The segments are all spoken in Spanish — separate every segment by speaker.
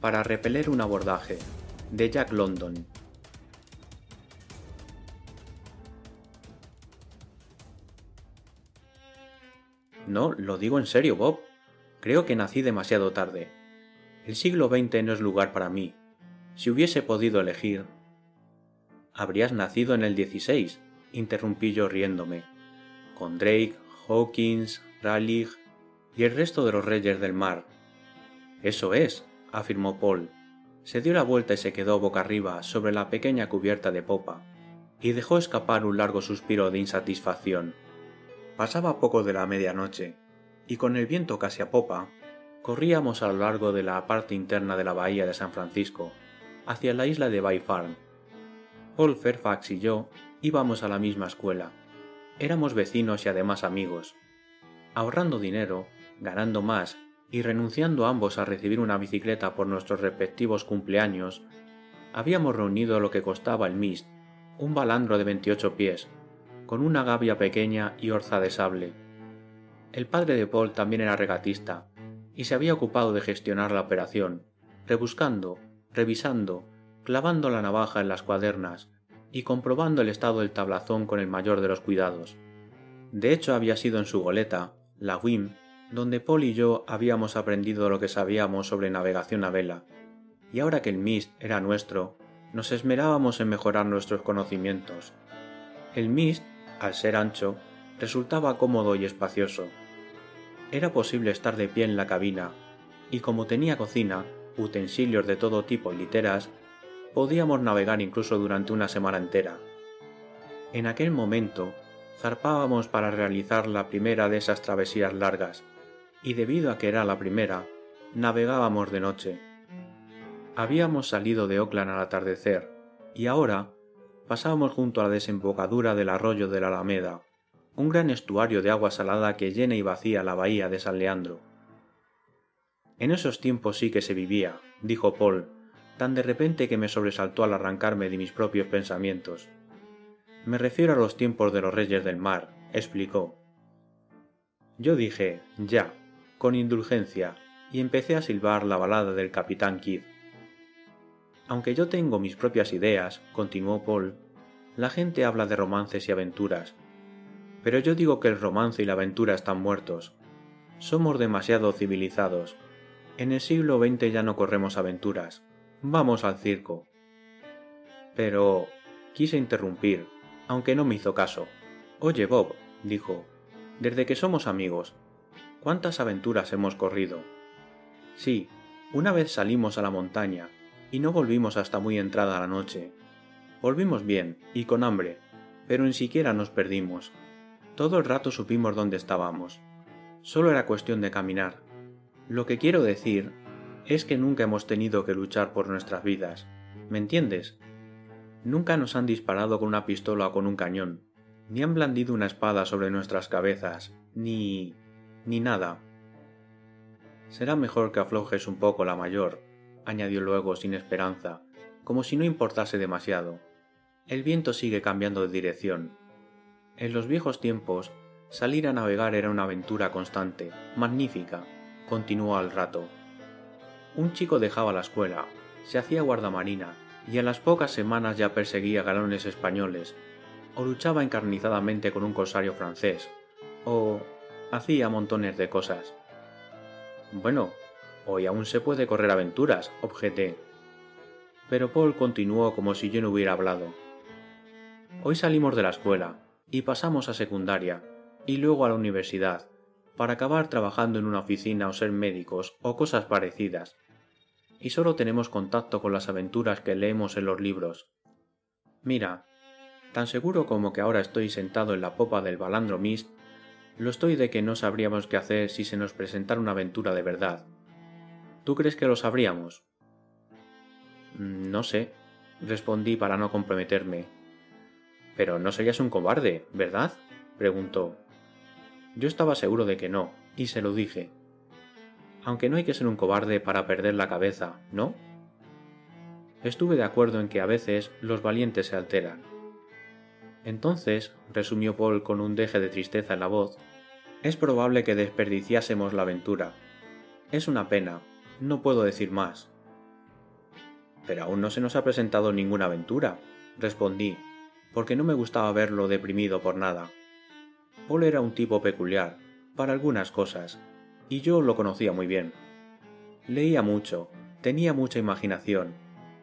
Speaker 1: para repeler un abordaje, de Jack London. No, lo digo en serio, Bob. Creo que nací demasiado tarde. El siglo XX no es lugar para mí. Si hubiese podido elegir... Habrías nacido en el 16, interrumpí yo riéndome, con Drake, Hawkins, Raleigh y el resto de los reyes del mar. Eso es, afirmó Paul. Se dio la vuelta y se quedó boca arriba sobre la pequeña cubierta de popa, y dejó escapar un largo suspiro de insatisfacción. Pasaba poco de la medianoche, y con el viento casi a popa, corríamos a lo largo de la parte interna de la bahía de San Francisco, hacia la isla de Bay Farm. Paul Fairfax y yo íbamos a la misma escuela. Éramos vecinos y además amigos. Ahorrando dinero, ganando más y renunciando ambos a recibir una bicicleta por nuestros respectivos cumpleaños, habíamos reunido lo que costaba el Mist, un balandro de 28 pies, con una gavia pequeña y orza de sable. El padre de Paul también era regatista, y se había ocupado de gestionar la operación, rebuscando, revisando, clavando la navaja en las cuadernas y comprobando el estado del tablazón con el mayor de los cuidados. De hecho, había sido en su goleta, la Whim, donde Paul y yo habíamos aprendido lo que sabíamos sobre navegación a vela, y ahora que el Mist era nuestro, nos esmerábamos en mejorar nuestros conocimientos. El Mist, al ser ancho, resultaba cómodo y espacioso. Era posible estar de pie en la cabina, y como tenía cocina, utensilios de todo tipo y literas, podíamos navegar incluso durante una semana entera. En aquel momento, zarpábamos para realizar la primera de esas travesías largas, y debido a que era la primera, navegábamos de noche. Habíamos salido de Oakland al atardecer, y ahora pasábamos junto a la desembocadura del arroyo de la Alameda, un gran estuario de agua salada que llena y vacía la bahía de San Leandro. En esos tiempos sí que se vivía, dijo Paul, tan de repente que me sobresaltó al arrancarme de mis propios pensamientos. Me refiero a los tiempos de los reyes del mar, explicó. Yo dije, ya, con indulgencia, y empecé a silbar la balada del Capitán Kidd. Aunque yo tengo mis propias ideas, continuó Paul, la gente habla de romances y aventuras. Pero yo digo que el romance y la aventura están muertos. Somos demasiado civilizados. En el siglo XX ya no corremos aventuras. Vamos al circo. Pero... quise interrumpir, aunque no me hizo caso. Oye, Bob, dijo, desde que somos amigos, ¿cuántas aventuras hemos corrido? Sí, una vez salimos a la montaña, y no volvimos hasta muy entrada la noche. Volvimos bien, y con hambre, pero ni siquiera nos perdimos. Todo el rato supimos dónde estábamos. Solo era cuestión de caminar. Lo que quiero decir es que nunca hemos tenido que luchar por nuestras vidas. ¿Me entiendes? Nunca nos han disparado con una pistola o con un cañón, ni han blandido una espada sobre nuestras cabezas, ni nada. Será mejor que aflojes un poco la mayor, añadió luego sin esperanza, como si no importase demasiado. El viento sigue cambiando de dirección. En los viejos tiempos, salir a navegar era una aventura constante, magnífica, continuó al rato. Un chico dejaba la escuela, se hacía guardamarina, y en las pocas semanas ya perseguía galeones españoles, o luchaba encarnizadamente con un corsario francés, o hacía montones de cosas. Bueno, hoy aún se puede correr aventuras, objeté. Pero Paul continuó como si yo no hubiera hablado. Hoy salimos de la escuela, y pasamos a secundaria, y luego a la universidad, para acabar trabajando en una oficina o ser médicos o cosas parecidas. Y solo tenemos contacto con las aventuras que leemos en los libros. Mira, tan seguro como que ahora estoy sentado en la popa del balandro Mist, lo estoy de que no sabríamos qué hacer si se nos presentara una aventura de verdad. ¿Tú crees que lo sabríamos? No sé, respondí para no comprometerme. Pero no serías un cobarde, ¿verdad? Preguntó. Yo estaba seguro de que no, y se lo dije. Aunque no hay que ser un cobarde para perder la cabeza, ¿no? Estuve de acuerdo en que a veces los valientes se alteran. Entonces, resumió Paul con un deje de tristeza en la voz, es probable que desperdiciásemos la aventura. Es una pena, no puedo decir más. Pero aún no se nos ha presentado ninguna aventura, respondí, porque no me gustaba verlo deprimido por nada. Paul era un tipo peculiar, para algunas cosas, y yo lo conocía muy bien. Leía mucho, tenía mucha imaginación,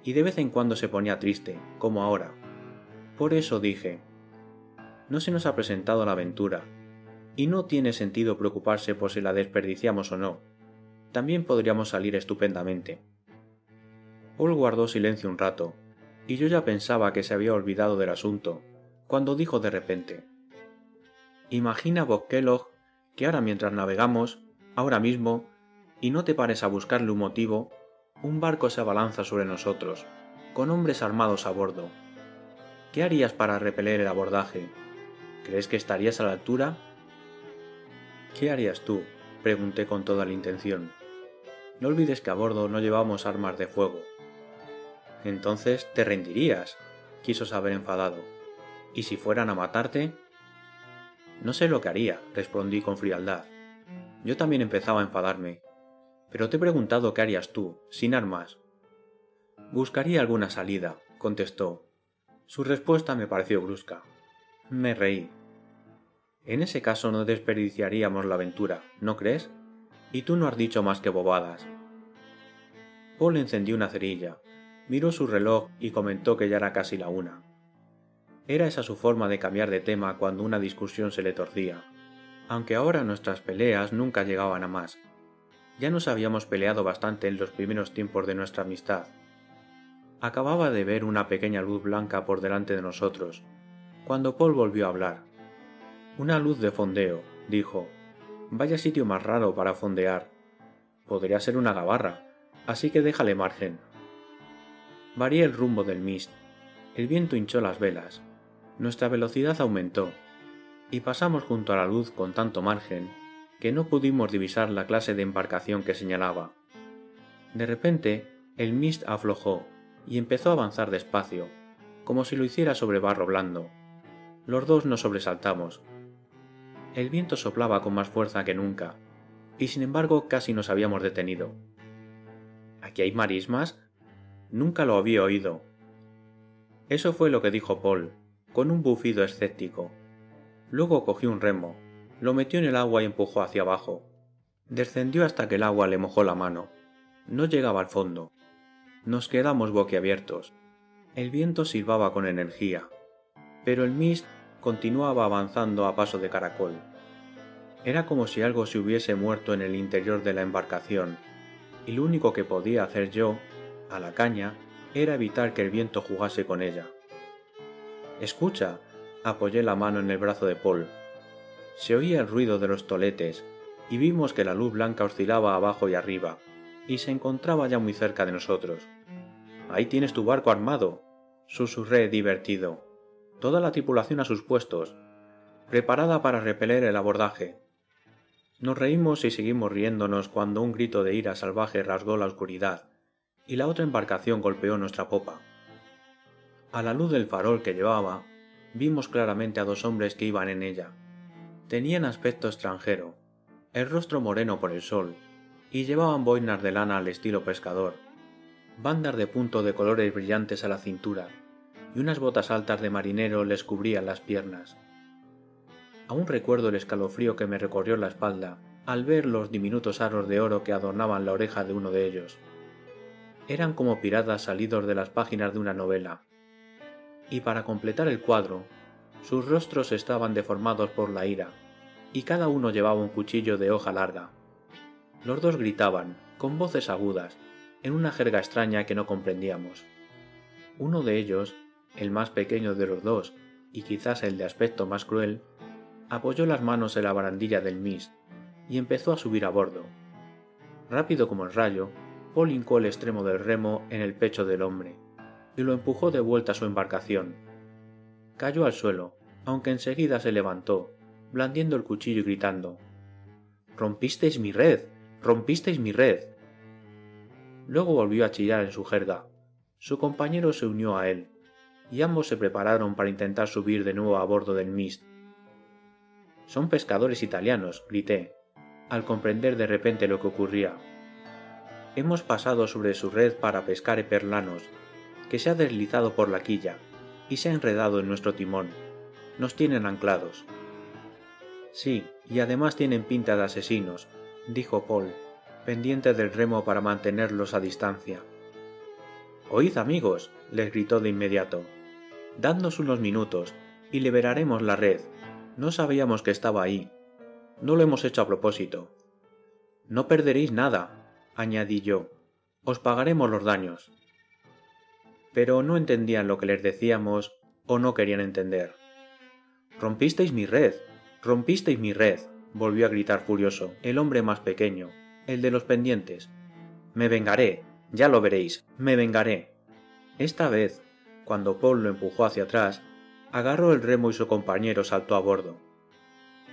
Speaker 1: y de vez en cuando se ponía triste, como ahora. Por eso dije, no se nos ha presentado la aventura, y no tiene sentido preocuparse por si la desperdiciamos o no. También podríamos salir estupendamente. Paul guardó silencio un rato, y yo ya pensaba que se había olvidado del asunto, cuando dijo de repente, «Imagina, Bob Kellogg, que ahora mientras navegamos, ahora mismo, y no te pares a buscarle un motivo, un barco se abalanza sobre nosotros, con hombres armados a bordo. ¿Qué harías para repeler el abordaje? ¿Crees que estarías a la altura?» «¿Qué harías tú?», pregunté con toda la intención. «No olvides que a bordo no llevamos armas de fuego». «Entonces te rendirías», quiso saber enfadado. «¿Y si fueran a matarte?» «No sé lo que haría», respondí con frialdad. Yo también empezaba a enfadarme. «Pero te he preguntado qué harías tú, sin armas». «Buscaría alguna salida», contestó. Su respuesta me pareció brusca. Me reí. «En ese caso no desperdiciaríamos la aventura, ¿no crees? Y tú no has dicho más que bobadas». Paul encendió una cerilla, miró su reloj y comentó que ya era casi la 1. Era esa su forma de cambiar de tema cuando una discusión se le torcía, aunque ahora nuestras peleas nunca llegaban a más. Ya nos habíamos peleado bastante en los primeros tiempos de nuestra amistad. Acababa de ver una pequeña luz blanca por delante de nosotros, cuando Paul volvió a hablar. «Una luz de fondeo», dijo. «Vaya sitio más raro para fondear. Podría ser una gabarra, así que déjale margen». Varié el rumbo del Mist. El viento hinchó las velas. Nuestra velocidad aumentó, y pasamos junto a la luz con tanto margen que no pudimos divisar la clase de embarcación que señalaba. De repente, el Mist aflojó y empezó a avanzar despacio, como si lo hiciera sobre barro blando. Los dos nos sobresaltamos. El viento soplaba con más fuerza que nunca, y sin embargo casi nos habíamos detenido. «¿Aquí hay marismas? Nunca lo había oído». Eso fue lo que dijo Paul, con un bufido escéptico. Luego cogió un remo, lo metió en el agua y empujó hacia abajo. Descendió hasta que el agua le mojó la mano. No llegaba al fondo. Nos quedamos boquiabiertos. El viento silbaba con energía, pero el Mist continuaba avanzando a paso de caracol. Era como si algo se hubiese muerto en el interior de la embarcación, y lo único que podía hacer yo, a la caña, era evitar que el viento jugase con ella. «Escucha», apoyé la mano en el brazo de Paul. Se oía el ruido de los toletes, y vimos que la luz blanca oscilaba abajo y arriba, y se encontraba ya muy cerca de nosotros. «Ahí tienes tu barco armado», susurré divertido. «Toda la tripulación a sus puestos, preparada para repeler el abordaje». Nos reímos y seguimos riéndonos cuando un grito de ira salvaje rasgó la oscuridad, y la otra embarcación golpeó nuestra popa. A la luz del farol que llevaba, vimos claramente a 2 hombres que iban en ella. Tenían aspecto extranjero, el rostro moreno por el sol, y llevaban boinas de lana al estilo pescador, bandas de punto de colores brillantes a la cintura, y unas botas altas de marinero les cubrían las piernas. Aún recuerdo el escalofrío que me recorrió la espalda al ver los diminutos aros de oro que adornaban la oreja de uno de ellos. Eran como piratas salidos de las páginas de una novela. Y para completar el cuadro, sus rostros estaban deformados por la ira, y cada uno llevaba un cuchillo de hoja larga. Los dos gritaban, con voces agudas, en una jerga extraña que no comprendíamos. Uno de ellos, el más pequeño de los dos, y quizás el de aspecto más cruel, apoyó las manos en la barandilla del Mist y empezó a subir a bordo. Rápido como el rayo, Paul hincó el extremo del remo en el pecho del hombre y lo empujó de vuelta a su embarcación. Cayó al suelo, aunque enseguida se levantó, blandiendo el cuchillo y gritando: «¡Rompisteis mi red! ¡Rompisteis mi red!». Luego volvió a chillar en su jerga. Su compañero se unió a él, y ambos se prepararon para intentar subir de nuevo a bordo del Mist. «Son pescadores italianos», grité, al comprender de repente lo que ocurría. Hemos pasado sobre su red para pescar eperlanos, que se ha deslizado por la quilla y se ha enredado en nuestro timón. Nos tienen anclados. Sí, y además tienen pinta de asesinos, dijo Paul, pendiente del remo para mantenerlos a distancia. «Oíd, amigos», les gritó de inmediato. «Dadnos unos minutos y liberaremos la red. No sabíamos que estaba ahí. No lo hemos hecho a propósito». «No perderéis nada», añadí yo. «Os pagaremos los daños». Pero no entendían lo que les decíamos o no querían entender. «Rompisteis mi red, rompisteis mi red», volvió a gritar furioso el hombre más pequeño, el de los pendientes. «Me vengaré, ya lo veréis, me vengaré». Esta vez, cuando Paul lo empujó hacia atrás, agarró el remo y su compañero saltó a bordo.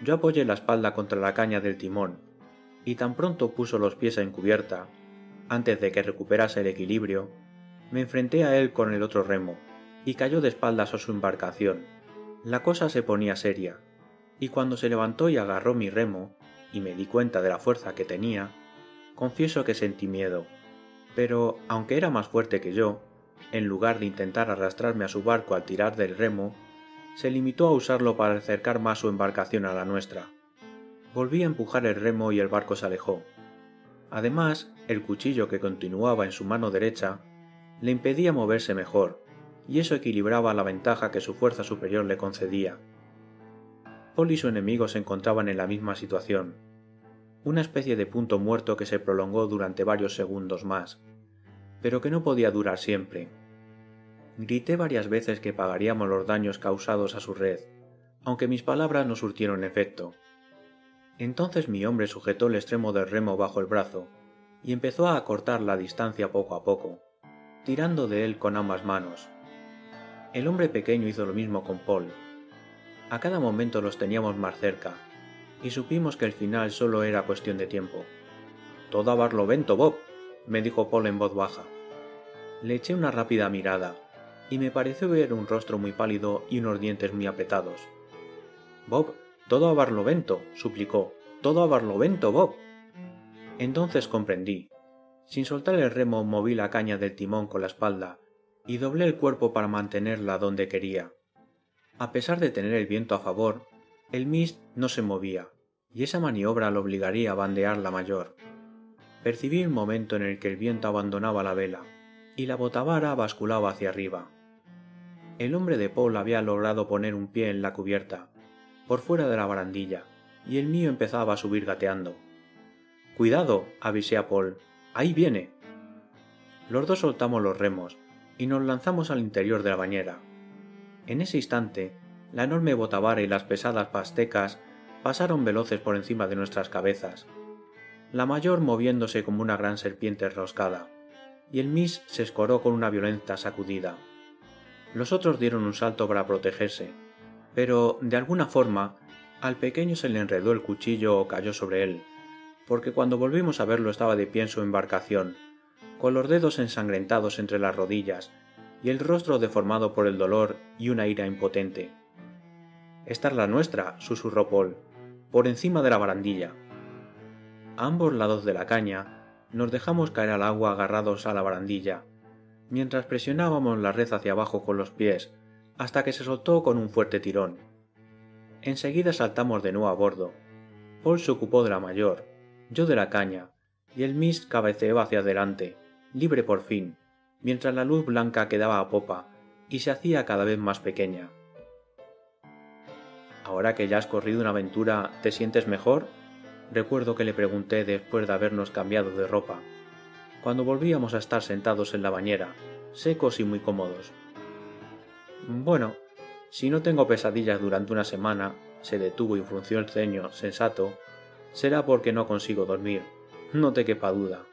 Speaker 1: Yo apoyé la espalda contra la caña del timón, y tan pronto puso los pies en cubierta, antes de que recuperase el equilibrio, me enfrenté a él con el otro remo, y cayó de espaldas a su embarcación. La cosa se ponía seria, y cuando se levantó y agarró mi remo, y me di cuenta de la fuerza que tenía, confieso que sentí miedo, pero aunque era más fuerte que yo, en lugar de intentar arrastrarme a su barco al tirar del remo, se limitó a usarlo para acercar más su embarcación a la nuestra. Volví a empujar el remo y el barco se alejó. Además, el cuchillo que continuaba en su mano derecha le impedía moverse mejor, y eso equilibraba la ventaja que su fuerza superior le concedía. Paul y su enemigo se encontraban en la misma situación, una especie de punto muerto que se prolongó durante varios segundos más, pero que no podía durar siempre. Grité varias veces que pagaríamos los daños causados a su red, aunque mis palabras no surtieron efecto. Entonces mi hombre sujetó el extremo del remo bajo el brazo y empezó a acortar la distancia poco a poco, tirando de él con ambas manos. El hombre pequeño hizo lo mismo con Paul. A cada momento los teníamos más cerca, y supimos que el final solo era cuestión de tiempo. «Todo a barlovento, Bob», me dijo Paul en voz baja. Le eché una rápida mirada, y me pareció ver un rostro muy pálido y unos dientes muy apretados. «Bob, todo a barlovento», suplicó. «Todo a barlovento, Bob». Entonces comprendí. Sin soltar el remo moví la caña del timón con la espalda y doblé el cuerpo para mantenerla donde quería. A pesar de tener el viento a favor, el mist no se movía, y esa maniobra lo obligaría a bandear la mayor. Percibí el momento en el que el viento abandonaba la vela, y la botavara basculaba hacia arriba. El hombre de Paul había logrado poner un pie en la cubierta, por fuera de la barandilla, y el mío empezaba a subir gateando. «¡Cuidado!», avisé a Paul. «¡Ahí viene!». Los dos soltamos los remos, y nos lanzamos al interior de la bañera. En ese instante, la enorme botavara y las pesadas pastecas pasaron veloces por encima de nuestras cabezas, la mayor moviéndose como una gran serpiente enroscada, y el mist se escoró con una violenta sacudida. Los otros dieron un salto para protegerse, pero, de alguna forma, al pequeño se le enredó el cuchillo o cayó sobre él, porque cuando volvimos a verlo estaba de pie en su embarcación, con los dedos ensangrentados entre las rodillas y el rostro deformado por el dolor y una ira impotente. «Esta es la nuestra», susurró Paul, «por encima de la barandilla». A ambos lados de la caña nos dejamos caer al agua agarrados a la barandilla, mientras presionábamos la red hacia abajo con los pies, hasta que se soltó con un fuerte tirón. Enseguida saltamos de nuevo a bordo. Paul se ocupó de la mayor, yo de la caña, y el mist cabeceaba hacia adelante, libre por fin, mientras la luz blanca quedaba a popa y se hacía cada vez más pequeña. «¿Ahora que ya has corrido una aventura, te sientes mejor?», recuerdo que le pregunté después de habernos cambiado de ropa, cuando volvíamos a estar sentados en la bañera, secos y muy cómodos. «Bueno, si no tengo pesadillas durante una semana», se detuvo y frunció el ceño, sensato, «será porque no consigo dormir, no te quepa duda».